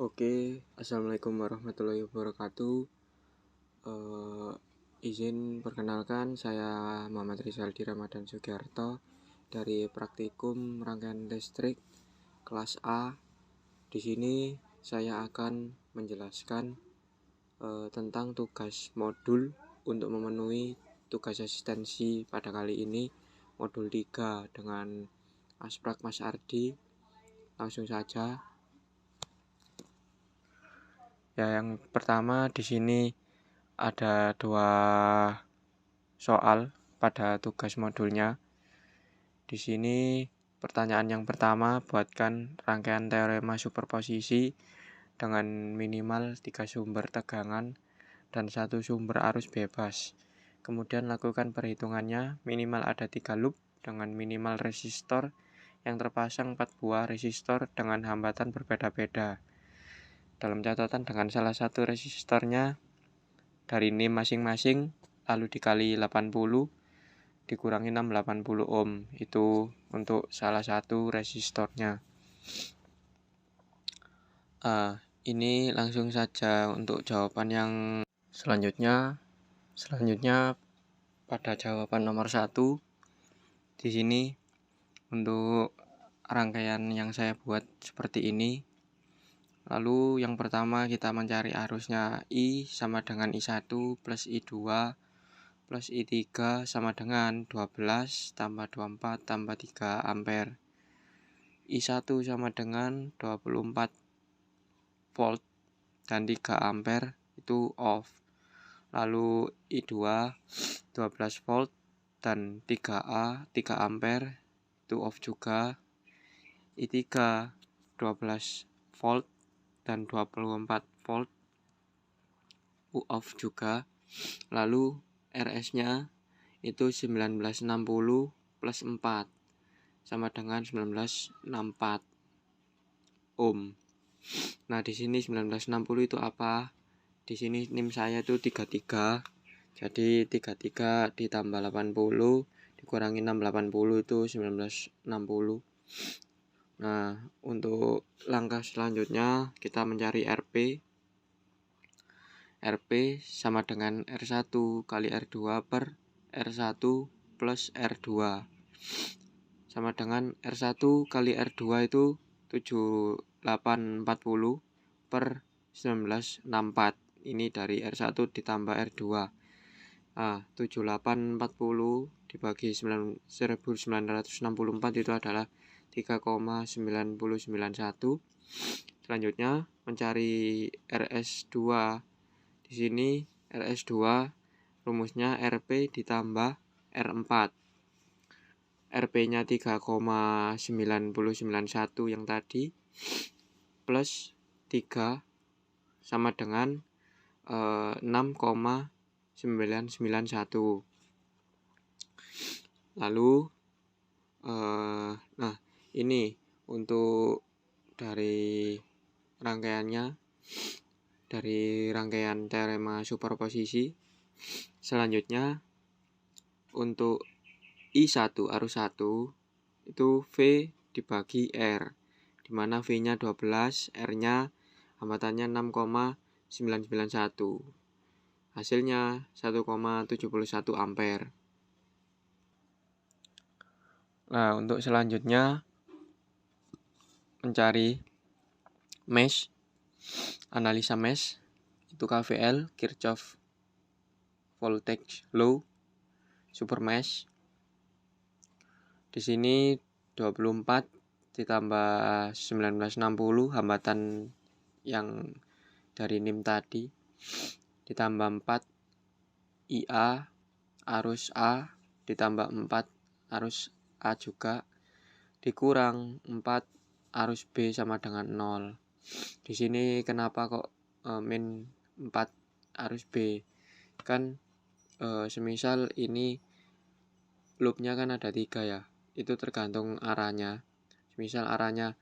Oke, assalamualaikum warahmatullahi wabarakatuh. Eh, izin perkenalkan, saya Muhammad Rizaldi Ramadan Sugiarto dari Praktikum Rangkaian Listrik kelas A. Di sini saya akan menjelaskan tentang tugas modul untuk memenuhi tugas asistensi pada kali ini, modul 3 dengan Asprak Mas Ardi. Langsung saja. Ya, yang pertama di sini ada 2 soal pada tugas modulnya. Di sini pertanyaan yang pertama, buatkan rangkaian teorema superposisi dengan minimal 3 sumber tegangan dan 1 sumber arus bebas. Kemudian lakukan perhitungannya, minimal ada 3 loop dengan minimal resistor yang terpasang 4 buah resistor dengan hambatan berbeda-beda. Dalam catatan dengan salah satu resistornya dari NIM masing-masing, lalu dikali 80 dikurangi 680 ohm. Itu untuk salah satu resistornya. Ini langsung saja untuk jawaban yang selanjutnya. Selanjutnya pada jawaban nomor 1 di sini untuk rangkaian yang saya buat seperti ini. Lalu yang pertama kita mencari arusnya I sama dengan I1 plus I2 plus I3 sama dengan 12 tambah 24 tambah 3 ampere. I1 sama dengan 24 volt dan 3 ampere itu off. Lalu I2 12 volt dan 3A 3 ampere itu off juga. I3 12 volt dan 24 volt off juga. Lalu RS-nya itu 1960 plus 4 sama dengan 1964 ohm. Nah, di sini 1960 itu apa? Di sini NIM saya itu 33. Jadi 33 ditambah 80 dikurangi 680 itu 1960. Nah, untuk langkah selanjutnya kita mencari RP. RP sama dengan R1 kali R2 per R1 plus R2 sama dengan R1 kali R2 itu 7840 per 1964. Ini dari R1 ditambah R2. 7840 dibagi 1964 itu adalah 3,991. Selanjutnya mencari RS2. Di sini RS2 rumusnya RP ditambah R4. RP-nya 3,991 yang tadi plus 3 sama dengan 6,991. Lalu nah ini untuk dari rangkaiannya, dari rangkaian teorema superposisi. Selanjutnya untuk I1 arus 1 itu V dibagi R, dimana V-nya 12, R-nya hambatannya 6,991. Hasilnya 1,71 ampere. Nah, untuk selanjutnya mencari mesh, analisa mesh itu KVL, Kirchhoff Voltage Law, super mesh. Di sini 24 ditambah 1960 hambatan yang dari NIM tadi ditambah 4 IA arus A ditambah 4 arus A juga dikurang 4 arus B sama dengan 0. Di sini kenapa kok min 4 arus B? Kan semisal ini loopnya kan ada 3 ya. Itu tergantung arahnya. Misal arahnya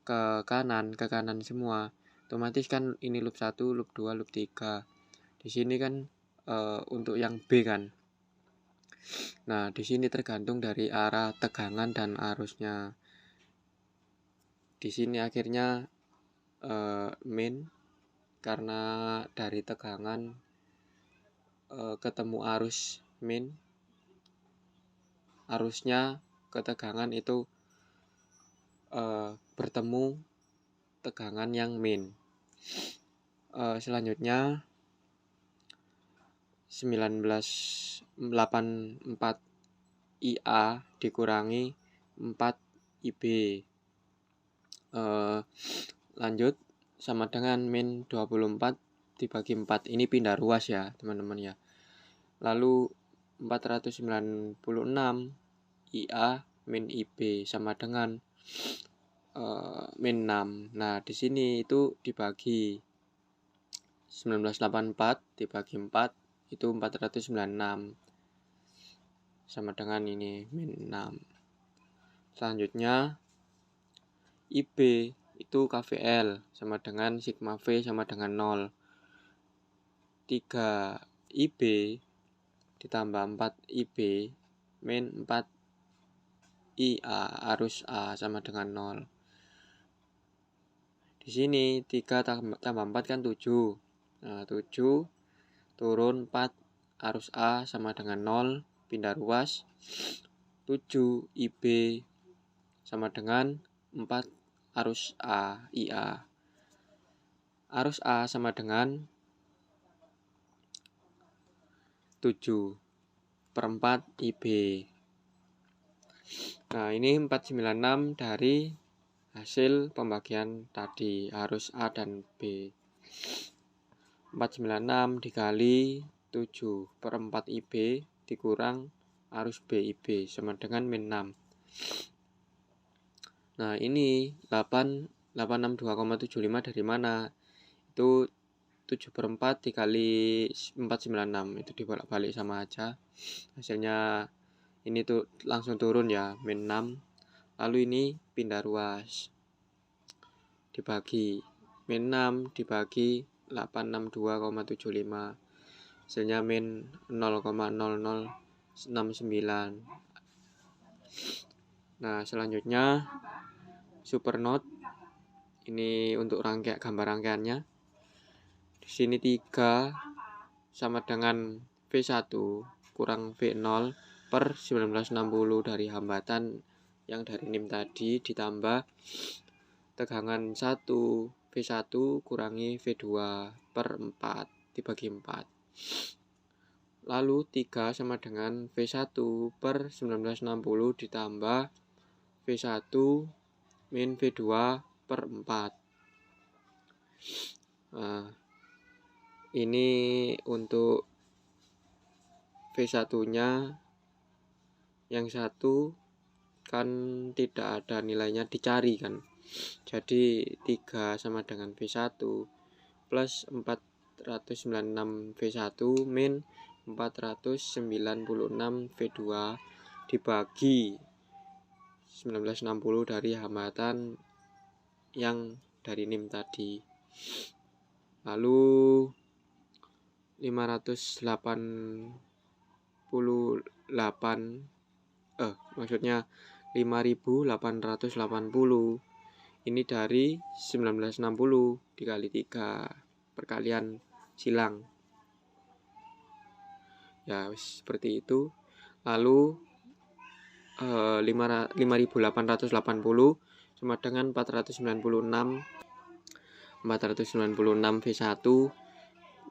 ke kanan semua, otomatis kan ini loop 1, loop 2, loop 3. Di sini kan untuk yang B kan. Nah, di sini tergantung dari arah tegangan dan arusnya. Di sini akhirnya min, karena dari tegangan ketemu arus min, arusnya ke tegangan itu bertemu tegangan yang min. Selanjutnya 1984 IA dikurangi 4 IB, lanjut sama dengan min 24 dibagi 4. Ini pindah ruas ya teman-teman ya. Lalu 496 IA min IB sama dengan min 6. Nah, di sini itu dibagi 1984 dibagi 4 itu 496 sama dengan ini min 6. Selanjutnya IB itu KVL sama dengan sigma V sama dengan 0. 3 IB ditambah 4 IB min 4 IA arus A sama dengan 0. Di sini 3 tambah 4 kan 7. Nah, 7 turun 4 arus A sama dengan 0, pindah ruas. 7 IB sama dengan 4 arus A IA. Arus A sama dengan 7/4 IB. Nah, ini 496 dari hasil pembagian tadi, arus A dan B. 496 dikali 7/4 IB dikurang arus B IB sama dengan min 6. Nah, ini 862,75 dari mana? Itu 7/4 dikali 496, itu dibolak-balik sama aja. Hasilnya ini tuh langsung turun ya, min 6. Lalu ini pindah ruas. Dibagi min 6 dibagi 862,75. Hasilnya min 0,0069. Nah, selanjutnya supernode. Ini untuk gambar rangkaiannya. Di sini 3 sama dengan V1 kurang V0 per 1960 dari hambatan yang dari NIM tadi ditambah tegangan 1 V1 kurangi V2 per 4 dibagi 4. Lalu 3 sama dengan V1 per 1960 ditambah V1 min V2 per 4. Nah, ini untuk V1 nya yang satu kan tidak ada nilainya, dicari kan. Jadi 3 sama dengan V1 plus 496 V1 min 496 V2 dibagi 1960 dari hambatan yang dari NIM tadi. Lalu 580 ini dari 1960 dikali 3 perkalian silang ya, seperti itu. Lalu 5.880 sama dengan 496 V1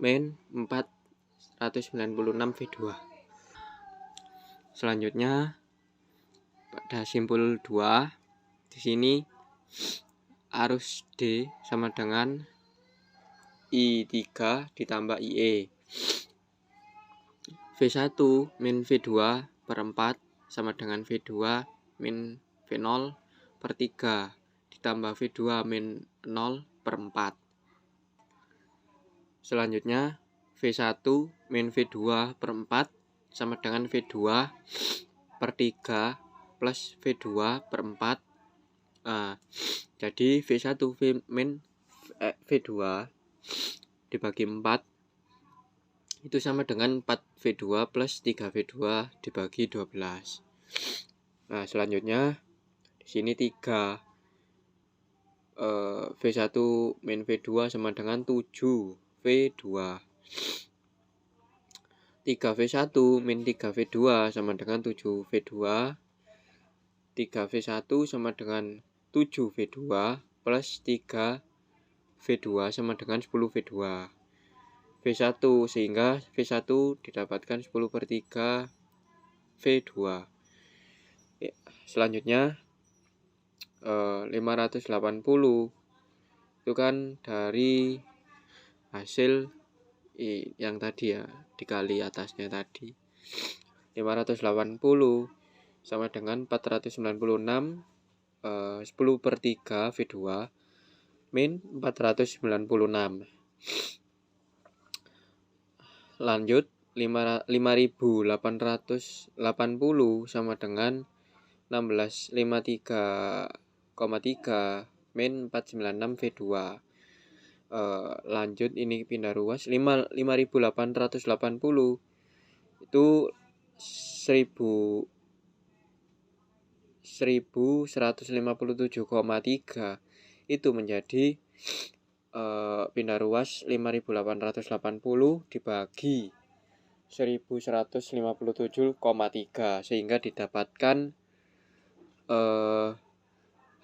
min 496 V2. Selanjutnya pada simpul 2 di sini arus D sama dengan I3 ditambah IE. V1 min V2 per 4 sama dengan V2 min V0 per 3 ditambah V2 min 0 per 4. Selanjutnya V1 min V2 per 4 sama dengan V2 per 3 plus V2 per 4. Jadi V1 min V2 dibagi 4 itu sama dengan 4 V2 plus 3 V2 dibagi 12. Nah, selanjutnya di sini 3 V1 min V2 sama dengan 7V2. 3V1 min 3V2 sama dengan 7V2. 3V1 sama dengan 7V2 plus 3V2 sama dengan 10V2. V1 sehingga V1 didapatkan 10/3 V2. Ya, selanjutnya 580 itu kan dari hasil yang tadi ya, dikali atasnya tadi. 580 sama dengan 496 10/3 V2 min 496. Lanjut 5880 sama dengan 1653,3 min 496 V2. Lanjut ini pindah ruas. 5880 itu 1157,3 itu menjadi pindah ruas 5880 dibagi 1157,3 sehingga didapatkan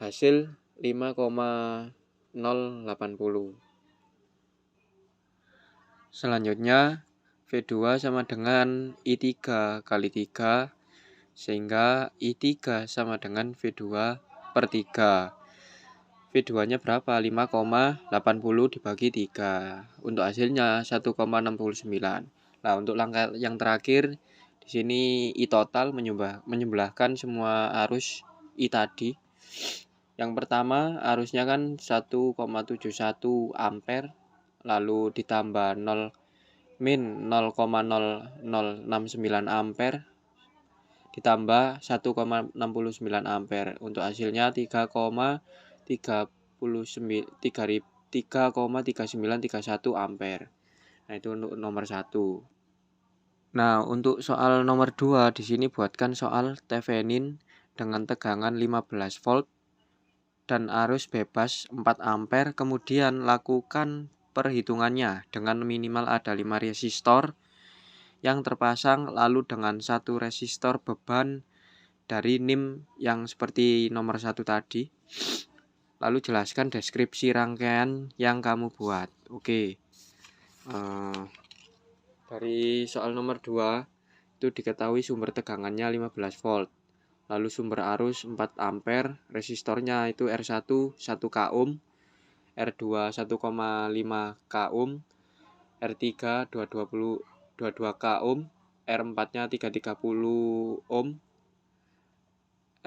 hasil 5,080. Selanjutnya V2 sama dengan I3 kali 3 sehingga I3 sama dengan V2/3. V2 nya berapa? 5,80 dibagi 3. Untuk hasilnya 1,69. Nah, untuk langkah yang terakhir di sini I total menyembelahkan semua arus I tadi. Yang pertama arusnya kan 1,71 ampere, lalu ditambah 0 min 0,0069 ampere ditambah 1,69 ampere. Untuk hasilnya 3,3931 ampere. Nah, itu untuk nomor 1. Nah, untuk soal nomor 2 di sini buatkan soal Thevenin dengan tegangan 15 volt dan arus bebas 4 ampere, kemudian lakukan perhitungannya dengan minimal ada 5 resistor yang terpasang, lalu dengan 1 resistor beban dari NIM yang seperti nomor 1 tadi. Lalu jelaskan deskripsi rangkaian yang kamu buat. Oke. Dari soal nomor 2 itu diketahui sumber tegangannya 15 volt. Lalu sumber arus 4 ampere, resistornya itu R1 1 k ohm, R2 1,5 k ohm, R3 22 k ohm, R4-nya 330 ohm.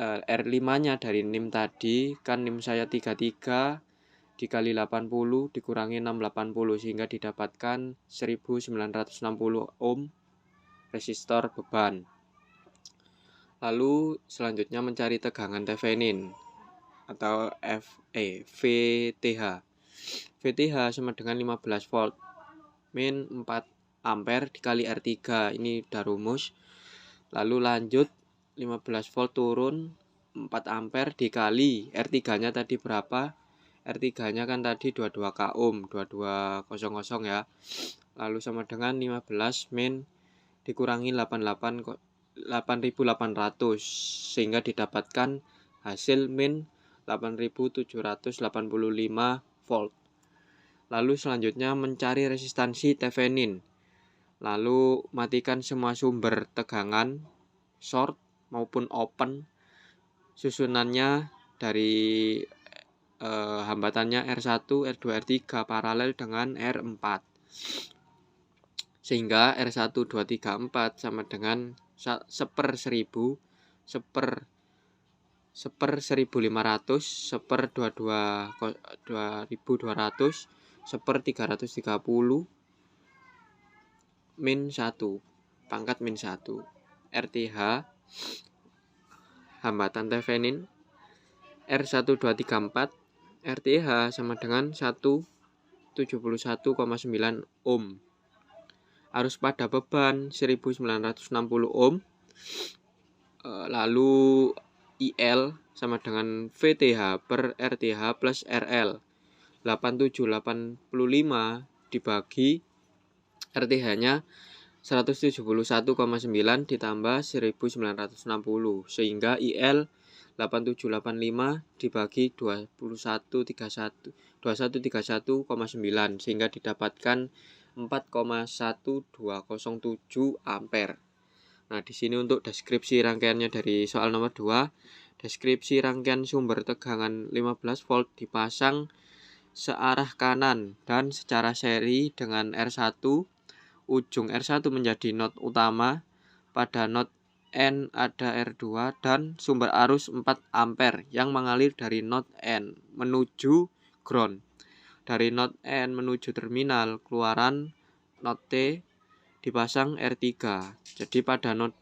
R5-nya dari NIM tadi, kan NIM saya 33 dikali 80 dikurangi 680 sehingga didapatkan 1960 ohm resistor beban. Lalu selanjutnya mencari tegangan Thevenin atau VTH. VTH sama dengan 15 volt min 4 ampere dikali R3. Ini udah rumus. Lalu lanjut 15 volt turun 4 ampere dikali R3-nya tadi berapa? R3-nya kan tadi 22 k ohm, 2200 ya. Lalu sama dengan 15 min dikurangi 8800 sehingga didapatkan hasil min 8785 volt. Lalu selanjutnya mencari resistansi Thevenin. Lalu matikan semua sumber tegangan short maupun open. Susunannya dari hambatannya R1, R2, R3 paralel dengan R4. Sehingga R1, 2, 3, 4 sama dengan 1/1000, 1/1500, 1/2200, 1/330, min 1, pangkat min 1. RTH, hambatan Thevenin, R1, 2, 3, 4, RTH sama dengan 171,9 ohm. Arus pada beban 1960 ohm. Lalu IL sama dengan VTH per RTH plus RL. 8785 dibagi RTH-nya 171,9 ditambah 1960 sehingga IL 8785 dibagi 2131,9 sehingga didapatkan 4,1207 ampere. Nah, di sini untuk deskripsi rangkaiannya dari soal nomor 2, deskripsi rangkaian sumber tegangan 15 volt dipasang searah kanan dan secara seri dengan R1. Ujung R1 menjadi not utama, pada not N ada R2 dan sumber arus 4 ampere yang mengalir dari not N menuju ground. Dari not N menuju terminal keluaran not T dipasang R3. Jadi pada not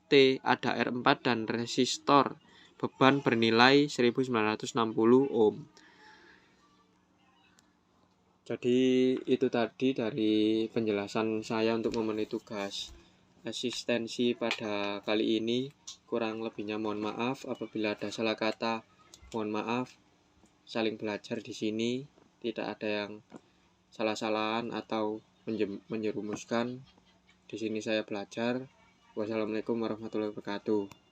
T ada R4 dan resistor beban bernilai 1960 ohm. Jadi itu tadi dari penjelasan saya untuk memenuhi tugas asistensi pada kali ini. Kurang lebihnya mohon maaf, apabila ada salah kata mohon maaf. Saling belajar di sini, tidak ada yang salah-salahan atau menjerumuskan. Di sini saya belajar. Wassalamualaikum warahmatullahi wabarakatuh.